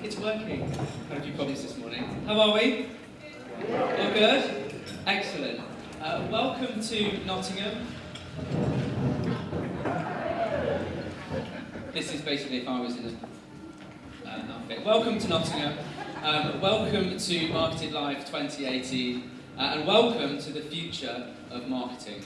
It's working. Had a few problems this morning. How are we? All good? Excellent. Welcome to Nottingham. This is basically if I was in an outfit. Welcome to Nottingham. Welcome to Marketed Live 2018. And welcome to the future of marketing.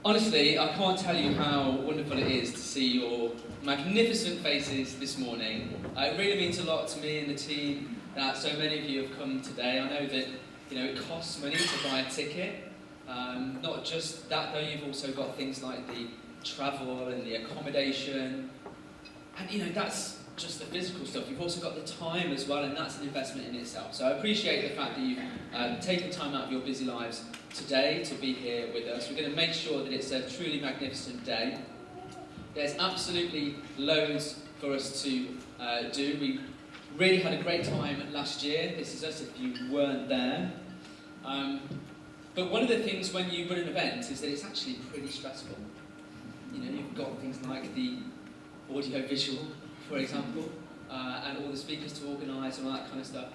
Honestly, I can't tell you how wonderful it is to see your magnificent faces this morning. It really means a lot to me and the team that so many of you have come today. I know that it costs money to buy a ticket. Not just that though, you've also got things like the travel and the accommodation. And that's just the physical stuff. You've also got the time as well, and that's an investment in itself. So I appreciate the fact that you've taken time out of your busy lives today to be here with us. We're going to make sure that it's a truly magnificent day. There's absolutely loads for us to do. We really had a great time last year. This is us if you weren't there. But one of the things when you run an event is that it's actually pretty stressful. You've got things like the audio-visual, for example, and all the speakers to organise and all that kind of stuff.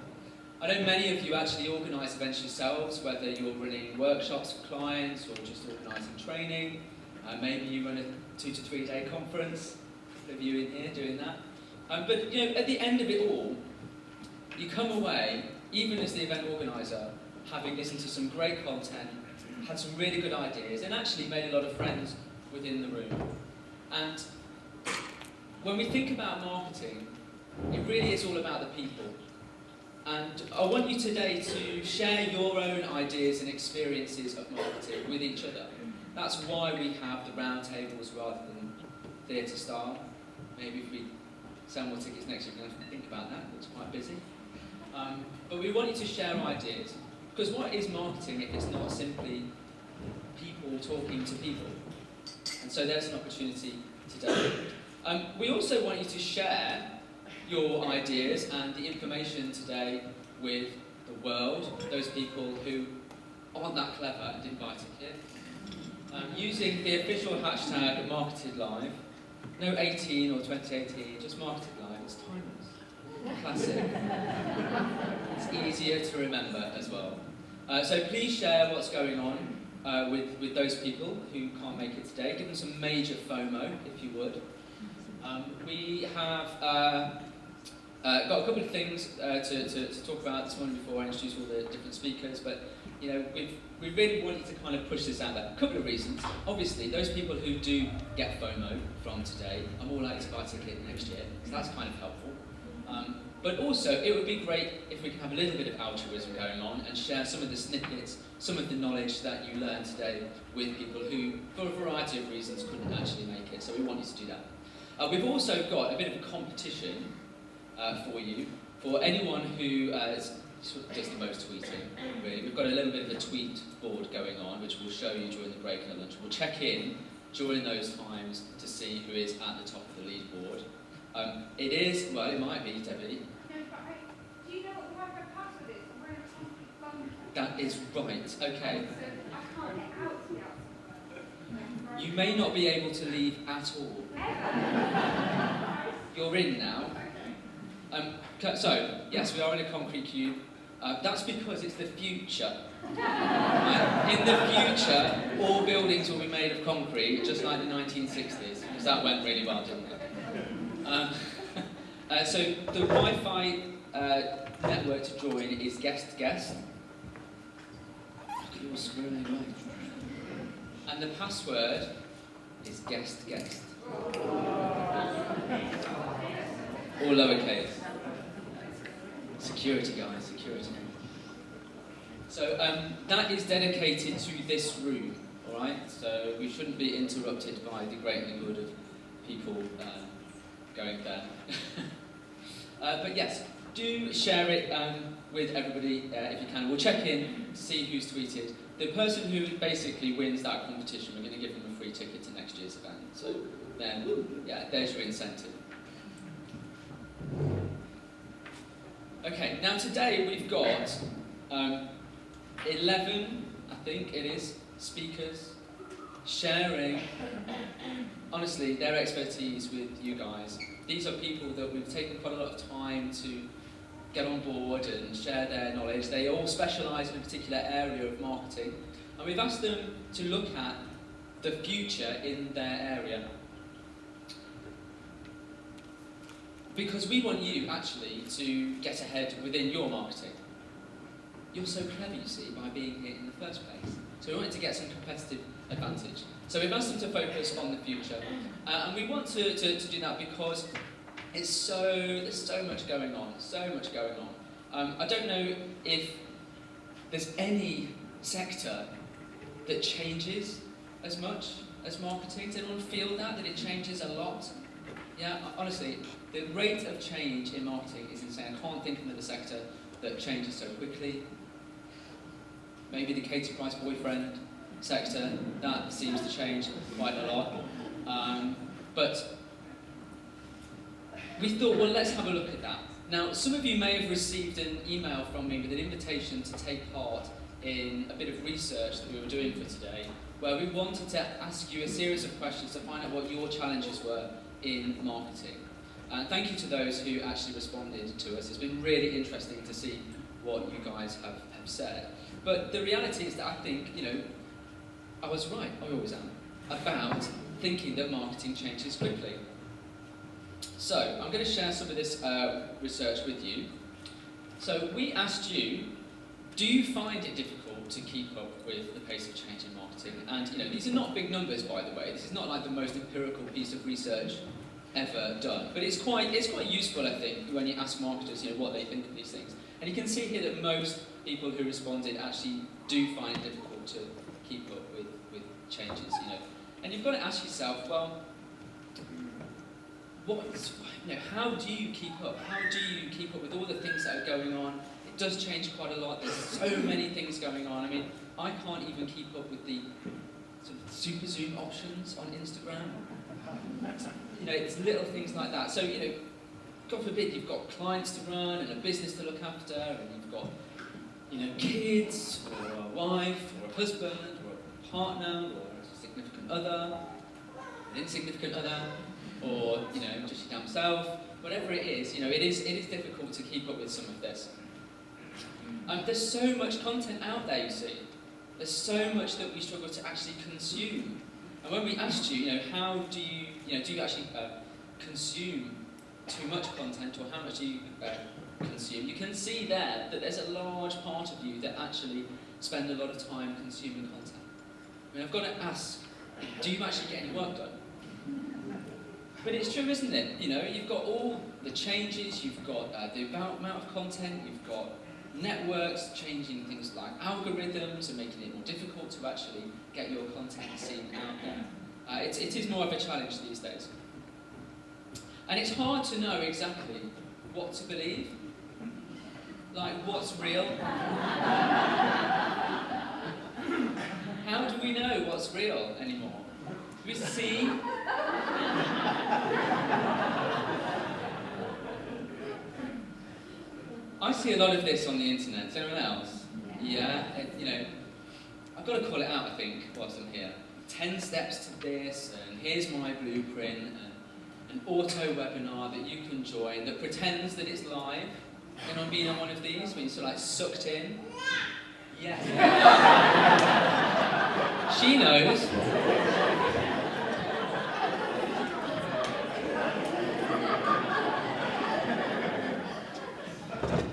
I know many of you actually organise events yourselves, whether you're running workshops for clients or just organising training. Maybe you run a 2 to 3 day conference. A couple of you in here doing that. But at the end of it all, you come away, even as the event organiser, having listened to some great content, had some really good ideas, and actually made a lot of friends within the room. And when we think about marketing, it really is all about the people. And I want you today to share your own ideas and experiences of marketing with each other. That's why we have the round tables rather than theatre style. Maybe if we sell more tickets next year, we're going to have to think about that. It's quite busy. But we want you to share ideas. Because what is marketing if it's not simply people talking to people? And so there's an opportunity today. We also want you to share your ideas and the information today with the world, those people who aren't that clever and didn't buy a ticket, using the official hashtag #MarketedLive. No 18 or 2018, just Marketed Live. It's timeless, classic. It's easier to remember as well. So please share what's going on with those people who can't make it today. Give them some major FOMO, if you would. We have got a couple of things to talk about this morning before I introduce all the different speakers, but we really want you to kind of push this out there. A couple of reasons. Obviously, those people who do get FOMO from today are more likely to buy a ticket next year, so that's kind of helpful. But also, it would be great if we can have a little bit of altruism going on and share some of the snippets, some of the knowledge that you learned today with people who, for a variety of reasons, couldn't actually make it. So we want you to do that. We've also got a bit of a competition for you, for anyone who does the most tweeting, really. We've got a little bit of a tweet board going on, which we'll show you during the break and lunch. We'll check in during those times to see who is at the top of the leaderboard. It is, well, it might be, Debbie. No, but do you know what the Wi-Fi password is? I'm wearing a concrete bum. That is right, okay. So I can't get out to the outside. You may not be able to leave at all. You're in now. So, yes, we are in a concrete cube. That's because it's the future. Right? In the future, all buildings will be made of concrete, just like the 1960s, because that went really well, didn't it? So the Wi-Fi network to join is guest. Look at your scrolling away. And the password is guest. All lowercase. Security, guys, security. So that is dedicated to this room, all right? So we shouldn't be interrupted by the great and the good of people going there. But yes, do share it with everybody if you can. We'll check in, see who's tweeted. The person who basically wins that competition, we're going to give them a free ticket to next year's event. So then, yeah, there's your incentive. Okay, now today we've got 11, I think it is, speakers sharing honestly, their expertise with you guys, these are people that we've taken quite a lot of time to get on board and share their knowledge. They all specialise in a particular area of marketing, and we've asked them to look at the future in their area. Because we want you, actually, to get ahead within your marketing. You're so clever, you see, by being here in the first place. So we wanted to get some competitive advantage. So we've asked them to focus on the future. And we want to do that because there's so much going on, I don't know if there's any sector that changes as much as marketing. Does anyone feel that it changes a lot? Yeah, honestly, the rate of change in marketing is insane. I can't think of another sector that changes so quickly. Maybe the cater price boyfriend sector, that seems to change quite a lot. But we thought, well, let's have a look at that. Now, some of you may have received an email from me with an invitation to take part in a bit of research that we were doing for today, where we wanted to ask you a series of questions to find out what your challenges were in marketing. And thank you to those who actually responded to us. It's been really interesting to see what you guys have said. But the reality is that I think, I was right, I always am, about thinking that marketing changes quickly. So, I'm going to share some of this research with you. So, we asked you, do you find it difficult to keep up with the pace of change in marketing? And, these are not big numbers, by the way. This is not like the most empirical piece of research ever done. But it's quite useful, I think, when you ask marketers, what they think of these things. And you can see here that most people who responded actually do find it difficult to keep up with changes, And you've got to ask yourself, well, how do you keep up? How do you keep up with all the things that are going on? It does change quite a lot. There's so many things going on. I mean, I can't even keep up with the sort of super zoom options on Instagram. It's little things like that. So, God forbid, you've got clients to run and a business to look after, and you've got, kids, or a wife, or a husband, or a partner, or a significant other, an insignificant other, or, just your damn self, whatever it is, it is difficult to keep up with some of this. There's so much content out there, you see. There's so much that we struggle to actually consume. And when we asked you, how do you, do you actually consume too much content, or how much do you consume? You can see there that there's a large part of you that actually spend a lot of time consuming content. I mean, I've got to ask, do you actually get any work done? But it's true, isn't it? You've got all the changes, you've got the amount of content, you've got networks changing things like algorithms and making it more difficult to actually get your content seen out there. It is more of a challenge these days. And it's hard to know exactly what to believe. Like, what's real? How do we know what's real anymore? Do we see? I see a lot of this on the internet. Is anyone else? Yeah? I've got to call it out, I think, whilst I'm here. 10 steps to this, and here's my blueprint, and an auto webinar that you can join that pretends that it's live. Anyone been on one of these when you're sort of like sucked in? Yes. She knows.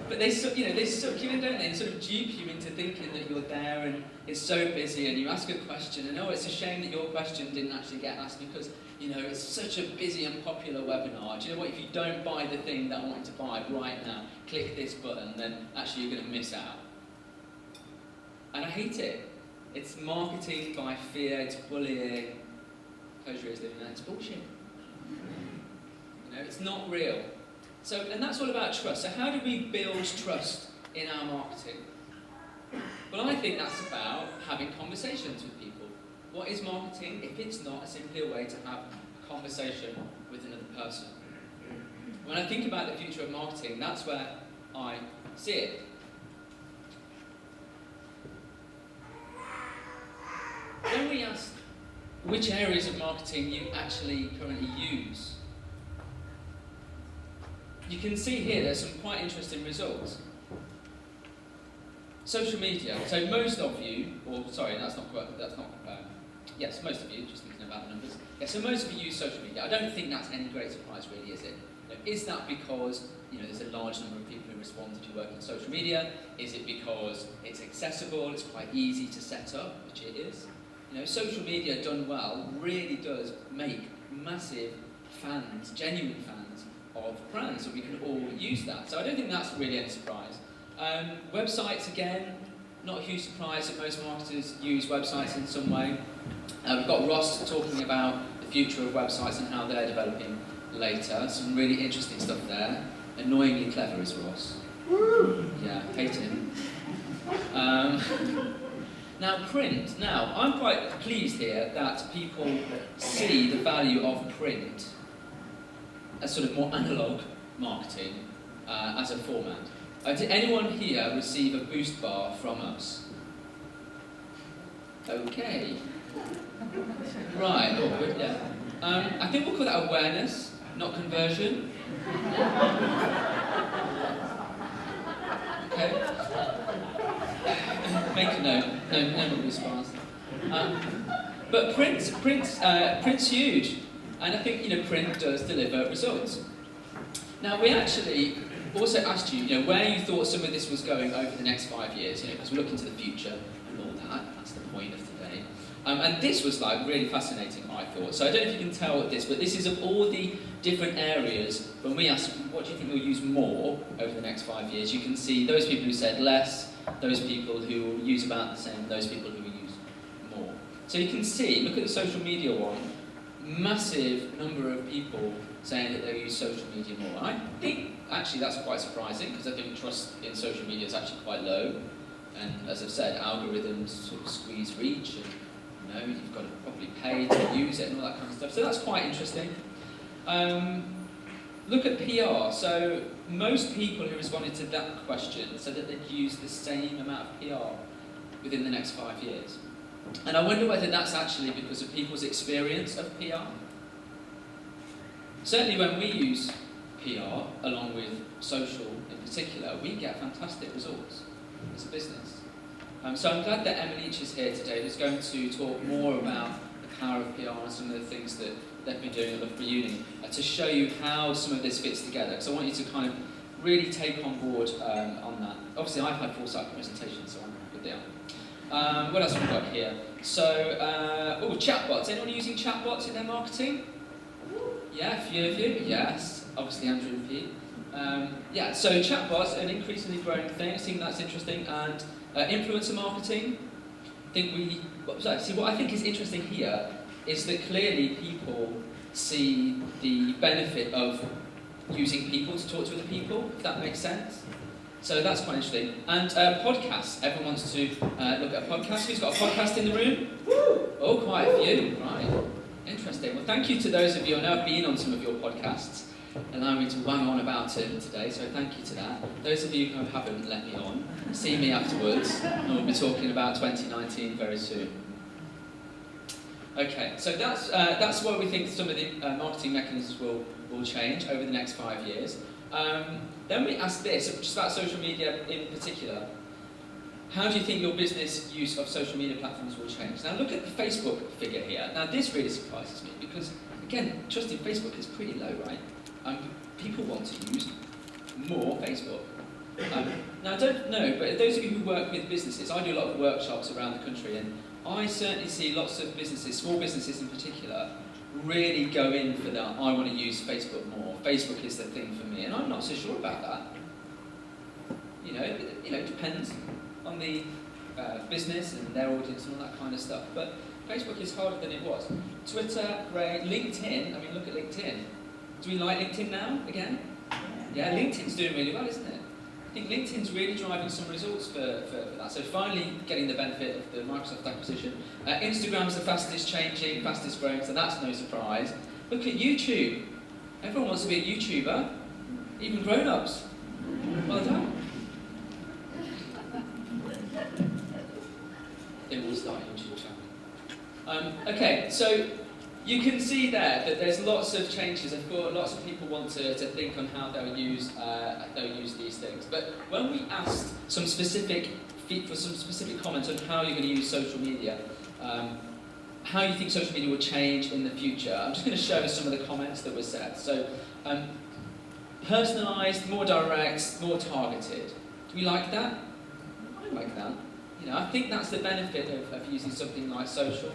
But they suck you in, don't they? And sort of dupe you into thinking that you're there and it's so busy, and you ask a question and it's a shame that your question didn't actually get asked because, it's such a busy and popular webinar. Do you know what? If you don't buy the thing that I want to buy right now, click this button, then actually you're going to miss out. And I hate it. It's marketing by fear, it's bullying. Close your ears, living that. It's bullshit. It's not real. So, and that's all about trust. So how do we build trust in our marketing? Well, I think that's about having conversations with people. What is marketing if it's not simply a way to have a conversation with another person? When I think about the future of marketing, that's where I see it. which areas of marketing you actually currently use. You can see here there's some quite interesting results. Social media. So most of you, or sorry, yes, most of you, just thinking about the numbers. Yeah, so most of you use social media. I don't think that's any great surprise, really, is it? Is that because there's a large number of people who respond to work on social media? Is it because it's accessible, it's quite easy to set up, which it is? Social media done well really does make massive fans, genuine fans of brands, so we can all use that. So I don't think that's really any surprise. Websites, again, not a huge surprise that most marketers use websites in some way. We've got Ross talking about the future of websites and how they're developing later. Some really interesting stuff there. Annoyingly clever is Ross. Yeah, hate him. Now, print. Now, I'm quite pleased here that people see the value of print as sort of more analogue marketing as a format. Did anyone here receive a boost bar from us? Okay. Right, awkward, yeah. I think we'll call that awareness, not conversion. Okay. Make a note. No more boost bars. But print's huge. And I think, print does deliver results. Now, we actually also asked you, where you thought some of this was going over the next 5 years, because we're looking to the future and all that. That's the point of today. And this was really fascinating, I thought. So I don't know if you can tell this, but this is of all the different areas. When we asked, what do you think you'll use more over the next 5 years? You can see those people who said less, those people who will use about the same, those people who will use more. So you can see, look at the social media one, massive number of people saying that they'll use social media more. I think actually that's quite surprising, because I think trust in social media is actually quite low. And as I've said, algorithms sort of squeeze reach, and you've got to probably pay to use it and all that kind of stuff. So that's quite interesting. Look at PR. So most people who responded to that question said that they'd use the same amount of PR within the next 5 years. And I wonder whether that's actually because of people's experience of PR. Certainly when we use PR, along with social in particular, we get fantastic results as a business. So I'm glad that Emma Leach is here today, who's going to talk more about the power of PR and some of the things that they've been doing at Loughborough Uni, to show you how some of this fits together. Because I want you to kind of really take on board on that. Obviously, I've had foresight presentations, so I'm good there. What else have we got here? So, chatbots. Anyone using chatbots in their marketing? Yeah, a few of you. Yes, obviously Andrew and Pete. So chatbots, an increasingly growing thing. I think that's interesting. And influencer marketing. What I think is interesting here is that clearly people see the benefit of using people to talk to other people, if that makes sense. So that's quite interesting. And podcasts. Everyone wants to look at a podcast. Who's got a podcast in the room? Oh, quite a few. Right. Interesting. Well, thank you to those of you. I know I've been on some of your podcasts, allowing me to wang on about it today, so thank you to that. Those of you who haven't let me on, see me afterwards, and we'll be talking about 2019 very soon. Okay, so that's where we think some of the marketing mechanisms will change over the next 5 years. Then we asked this, just about social media in particular. How do you think your business use of social media platforms will change? Now look at the Facebook figure here. Now this really surprises me because, again, trust in Facebook is pretty low, right? People want to use more Facebook. Now I don't know, but those of you who work with businesses, I do a lot of workshops around the country, and I certainly see lots of businesses, small businesses in particular, really go in for that, I want to use Facebook more. Facebook is the thing for me, and I'm not so sure about that. It depends on the business and their audience and all that kind of stuff, but Facebook is harder than it was. Twitter, great. LinkedIn, look at LinkedIn. Do we like LinkedIn now, again? Yeah, LinkedIn's doing really well, isn't it? I think LinkedIn's really driving some results for that. So finally getting the benefit of the Microsoft acquisition. Instagram's the fastest changing, fastest growing, so that's no surprise. Look at YouTube. Everyone wants to be a YouTuber, even grown-ups. Well done. They will start a YouTube channel. Okay, so you can see there that there's lots of changes. Of course, lots of people want to think on how they'll use these things. But when we asked for some specific comments on how you're going to use social media, how you think social media will change in the future, I'm just going to show some of the comments that were said. So, personalised, more direct, more targeted. Do we like that? I like that. You know, I think that's the benefit of using something like social.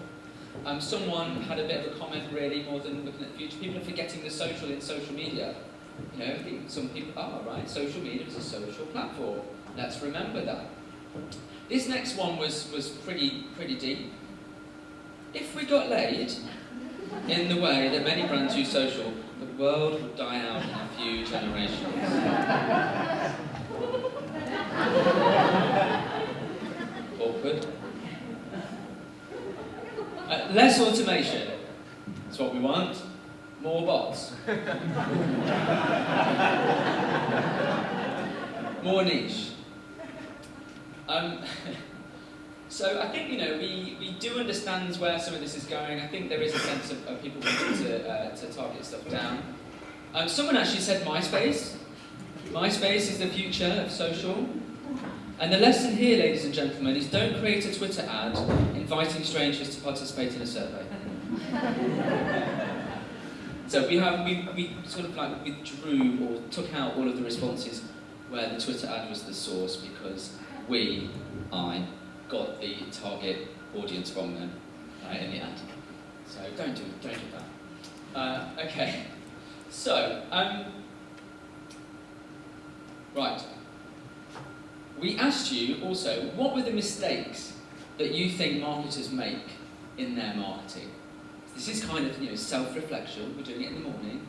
Someone had a bit of a comment, really, more than looking at the future. People are forgetting the social in social media. You know, I think some people are, right? Social media is a social platform. Let's remember that. This next one was pretty deep. If we got laid in the way that many brands use social, the world would die out in a few generations. Awkward. Less automation. That's what we want. More bots. More niche. So I think, you know, we do understand where some of this is going. I think there is a sense of people wanting to target stuff down. Someone actually said MySpace. MySpace is the future of social. And the lesson here, ladies and gentlemen, is don't create a Twitter ad inviting strangers to participate in a survey. So we sort of like withdrew or took out all of the responses where the Twitter ad was the source because I got the target audience from them in the ad. So don't do that. Okay. So right. We asked you also, what were the mistakes that you think marketers make in their marketing? This is kind of, you know, self-reflection. We're doing it in the morning.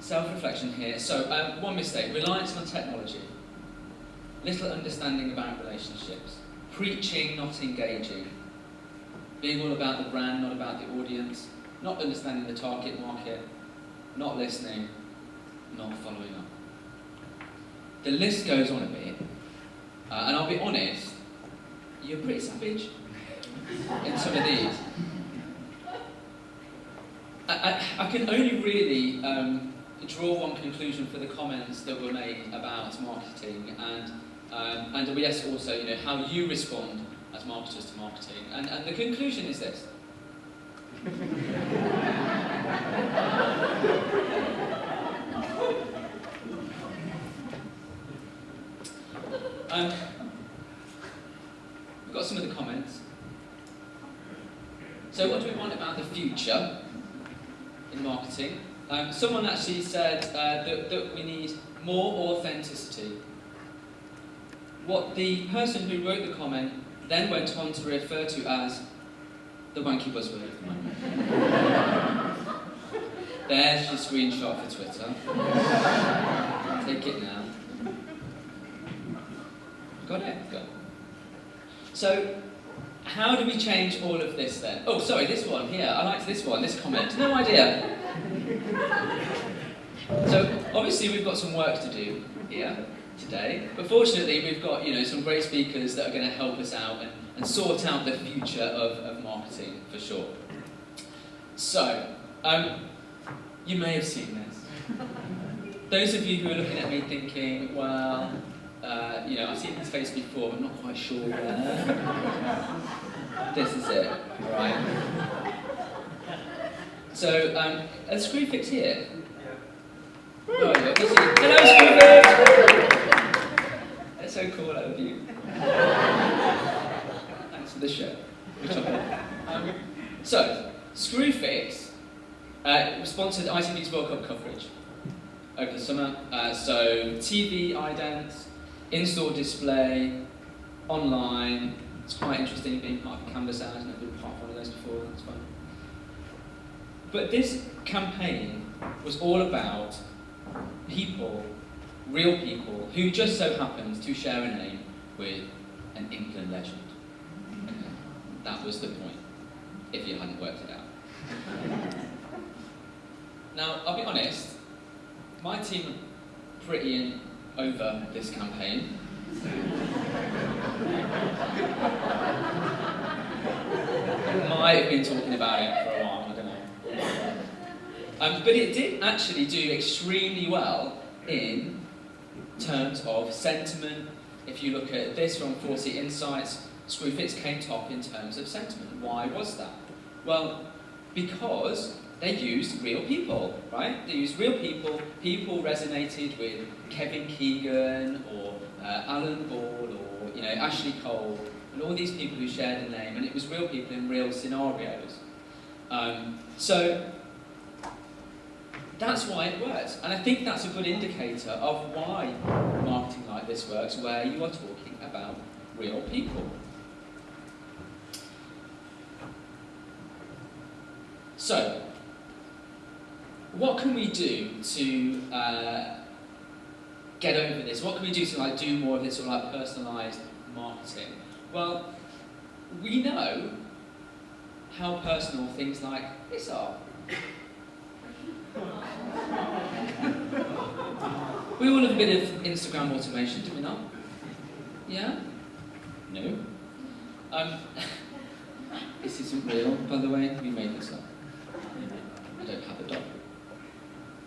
Self-reflection here. So, one mistake, reliance on technology. Little understanding about relationships. Preaching, not engaging. Being all about the brand, not about the audience. Not understanding the target market. Not listening. Not following up. The list goes on a bit. And I'll be honest, you're pretty savage in some of these. I can only really draw one conclusion for the comments that were made about marketing and yes, also, you know, how you respond as marketers to marketing. And the conclusion is this. We've got some of the comments. So what do we want about the future in marketing? Someone actually said that we need more authenticity. What the person who wrote the comment then went on to refer to as the wanky buzzword of the moment. There's your screenshot for Twitter. Take it now. Got it? Got it. So, how do we change all of this then? Oh, sorry, this one here. I liked this one, this comment. No idea. So, obviously we've got some work to do here today, but fortunately we've got, you know, some great speakers that are going to help us out and sort out the future of marketing for sure. So, you may have seen this. Those of you who are looking at me thinking, well, you know, I've seen his face before, but I'm not quite sure where. This is it, right? So, a screw fix here. Oh, look, hello, Screwfix! That's so cool, I love you. Thanks for the show. So, Screwfix sponsored ITV's World Cup coverage over the summer. So, TV, idents, in-store display, online. It's quite interesting being part of a canvas ad. I've never been part of one of those before, that's fun. But this campaign was all about people, real people, who just so happens to share a name with an England legend. Okay. That was the point, if you hadn't worked it out. Now, I'll be honest, my team are pretty over this campaign. Might have been talking about it for a while, I don't know. But it did actually do extremely well in terms of sentiment. If you look at this from 40 Insights, Screwfix came top in terms of sentiment. Why was that? Well, because they used real people, right? They used real people. People resonated with Kevin Keegan or Alan Ball or Ashley Cole and all these people who shared a name, and it was real people in real scenarios. So that's why it works, and I think that's a good indicator of why marketing like this works, where you are talking about real people. So, what can we do to get over this? What can we do to do more of this sort of personalised marketing? Well, we know how personal things like this are. We all have a bit of Instagram automation, do we not? Yeah? No? This isn't real, by the way. We made this up. I don't have a dog.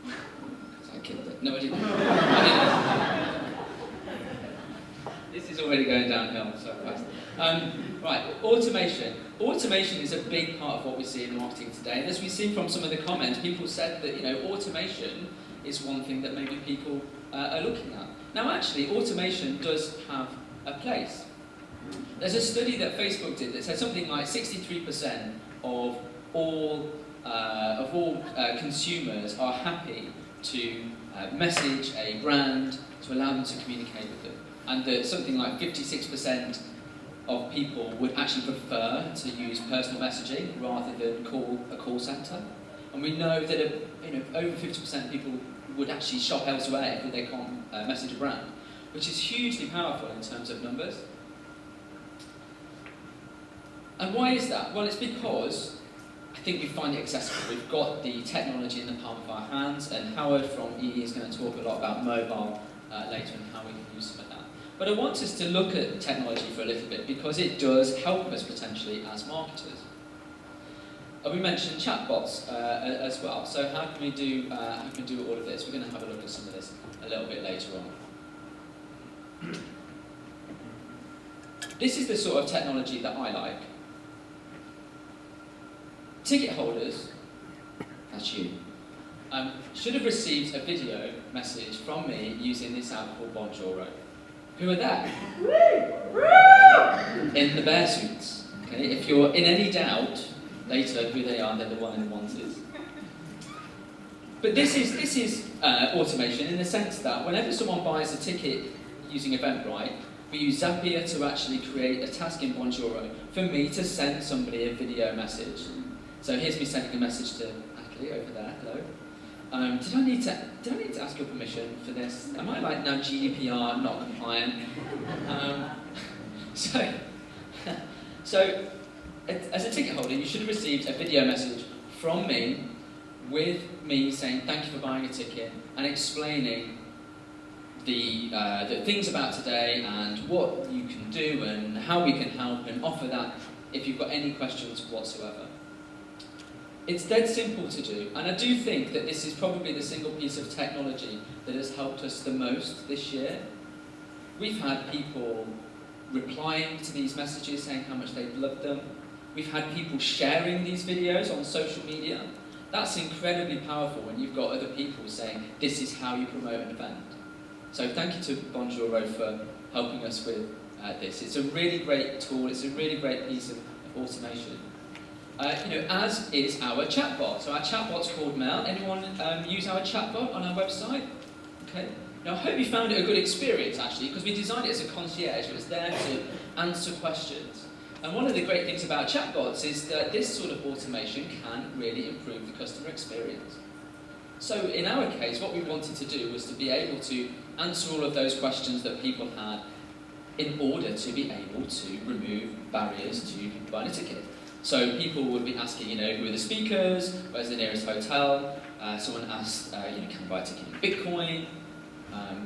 Because I killed it. No, I didn't. This is already going downhill so fast. Right, automation. Automation is a big part of what we see in marketing today. And as we've seen from some of the comments, people said that automation is one thing that maybe people are looking at. Now, actually, automation does have a place. There's a study that Facebook did that said something like 63% of all consumers are happy to message a brand to allow them to communicate with them, and that something like 56% of people would actually prefer to use personal messaging rather than call a call centre. And we know that over 50% of people would actually shop elsewhere if they can't message a brand, which is hugely powerful in terms of numbers. And why is that? Well, it's because I think we find it accessible. We've got the technology in the palm of our hands, and Howard from EE is going to talk a lot about mobile later and how we can use some of that. But I want us to look at technology for a little bit because it does help us potentially as marketers. We mentioned chatbots as well. So how can we do all of this? We're going to have a look at some of this a little bit later on. This is the sort of technology that I like. Ticket holders, that's you, should have received a video message from me using this app called Bonjour. Who are they? In the bear suits. Okay? If you're in any doubt later who they are, they're the one in the onesies. But this is automation in the sense that whenever someone buys a ticket using Eventbrite, we use Zapier to actually create a task in Bonjour for me to send somebody a video message. So here's me sending a message to Natalie over there. Hello. Did I need to ask your permission for this? Am I now GDPR not compliant? So as a ticket holder, you should have received a video message from me with me saying thank you for buying a ticket and explaining the things about today and what you can do and how we can help and offer that if you've got any questions whatsoever. It's dead simple to do, and I do think that this is probably the single piece of technology that has helped us the most this year. We've had people replying to these messages saying how much they've loved them. We've had people sharing these videos on social media. That's incredibly powerful when you've got other people saying this is how you promote an event. So thank you to Bonjour for helping us with this. It's a really great tool, it's a really great piece of automation. As is our chatbot. So our chatbot's called Mel. Anyone use our chatbot on our website? Okay. Now I hope you found it a good experience actually, because we designed it as a concierge. It was there to answer questions. And one of the great things about chatbots is that this sort of automation can really improve the customer experience. So in our case, what we wanted to do was to be able to answer all of those questions that people had in order to be able to remove barriers to people buying a ticket. So people would be asking, who are the speakers, where's the nearest hotel? Someone asked, can I buy a ticket in Bitcoin?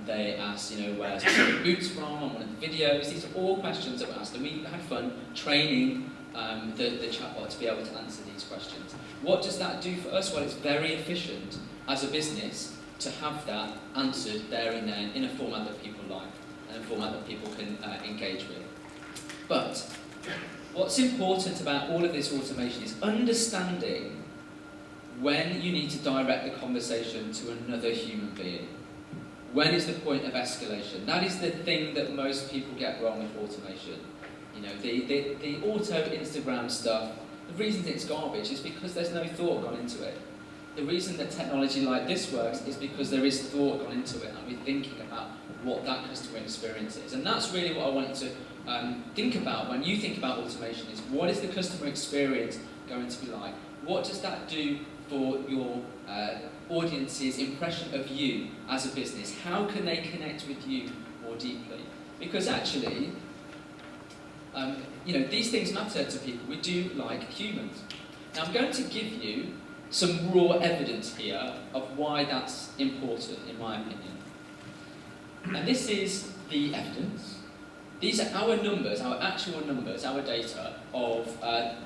They asked, where's the boots from on one of the videos. These are all questions that were asked, and we had fun training the chatbot to be able to answer these questions. What does that do for us? Well, it's very efficient as a business to have that answered there and then in a format that people like and a format that people can engage with. But what's important about all of this automation is understanding when you need to direct the conversation to another human being. When is the point of escalation? That is the thing that most people get wrong with automation. You know, the auto Instagram stuff, the reason it's garbage is because there's no thought gone into it. The reason that technology like this works is because there is thought gone into it and we're thinking about what that customer experience is. And that's really what I want you to think about when you think about automation is what is the customer experience going to be like? What does that do for your audience's impression of you as a business? How can they connect with you more deeply? Because actually, you know, these things matter to people. We do like humans. Now I'm going to give you some raw evidence here of why that's important, in my opinion. And this is the evidence. These are our numbers, our actual numbers, our data of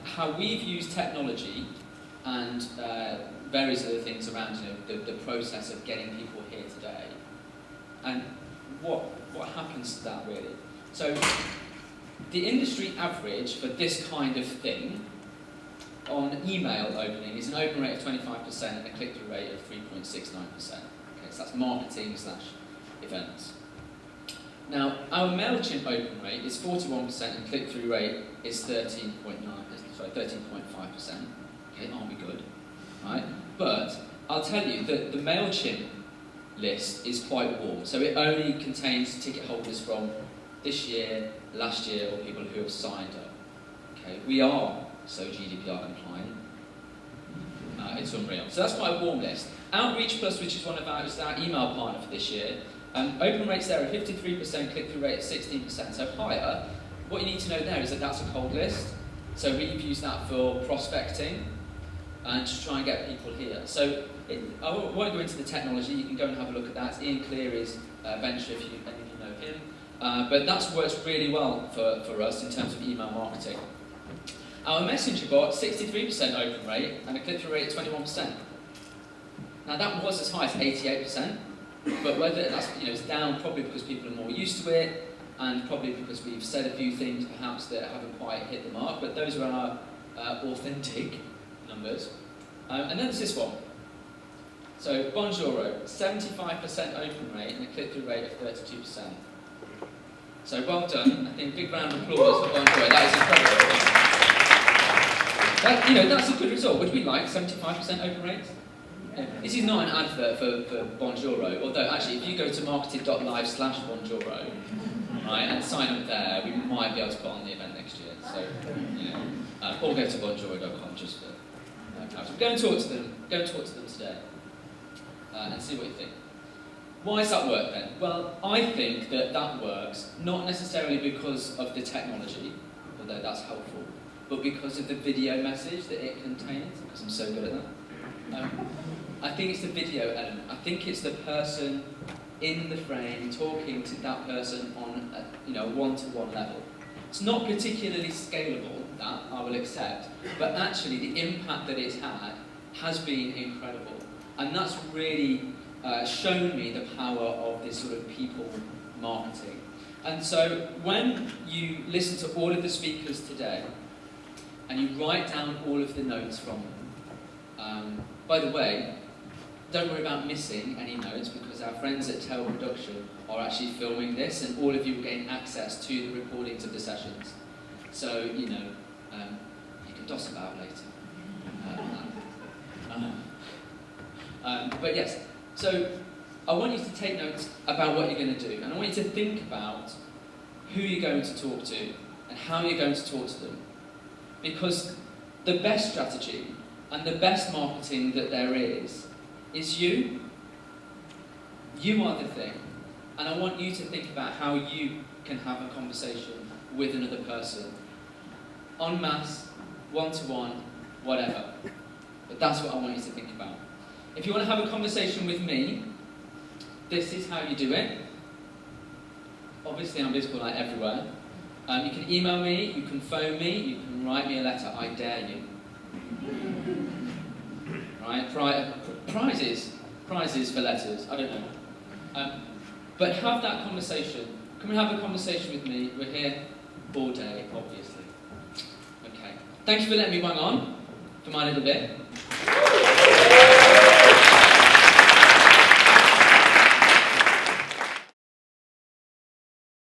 how we've used technology and various other things around, you know, the process of getting people here today. And what happens to that, really? So, the industry average for this kind of thing on email opening is an open rate of 25% and a click-through rate of 3.69%. Okay, so that's marketing/events. Now, our MailChimp open rate is 41% and click-through rate is 13.5%. Okay, aren't we good? Right? But I'll tell you that the MailChimp list is quite warm. So it only contains ticket holders from this year, last year, or people who have signed up. Okay, we are so GDPR compliant. It's unreal. So that's quite a warm list. Outreach Plus, which is one of our email partner for this year, open rates there are 53%, click-through rate is 16%, so higher. What you need to know there is that that's a cold list. So we've used that for prospecting and to try and get people here. So I won't go into the technology, you can go and have a look at that. Ian Cleary's venture, if any of you know him. But that's worked really well for us in terms of email marketing. Our messenger bot, 63% open rate and a click-through rate of 21%. Now that was as high as 88%, but whether that's, you know, it's down probably because people are more used to it and probably because we've said a few things perhaps that haven't quite hit the mark, but those are our authentic numbers. And then there's this one. So Bonjour, 75% open rate and a click-through rate of 32%. So well done. I think big round of applause for Bonjour. That is incredible. You know, that's a good result. Would we like 75% open rates? Yeah. This is not an advert for Bonjour, although actually if you go to marketing.live/Bonjour, right, and sign up there, we might be able to put on the event next year. So, you know, or go to bonjour.com just for go and talk to them. Go and talk to them today and see what you think. Why does that work then? Well, I think that works not necessarily because of the technology, although that's helpful, but because of the video message that it contains, because I'm so good at that. I think it's the video element. I think it's the person in the frame talking to that person on a one-to-one level. It's not particularly scalable, that I will accept, but actually the impact that it's had has been incredible. And that's really shown me the power of this sort of people marketing. And so when you listen to all of the speakers today, and you write down all of the notes from them, by the way, don't worry about missing any notes because our friends at Tel Production are actually filming this and all of you will gain access to the recordings of the sessions. So, you know, you can doss about later. But yes, so I want you to take notes about what you're going to do and I want you to think about who you're going to talk to and how you're going to talk to them. Because the best strategy and the best marketing that there is you. You are the thing. And I want you to think about how you can have a conversation with another person. En masse, one-to-one, whatever. But that's what I want you to think about. If you want to have a conversation with me, this is how you do it. Obviously I'm BizPaul like everywhere. You can email me, you can phone me, you can write me a letter, I dare you. Right? Prizes for letters, I don't know. But have that conversation. Come and have a conversation with me. We're here all day, obviously. Okay. Thank you for letting me bang on for my little bit.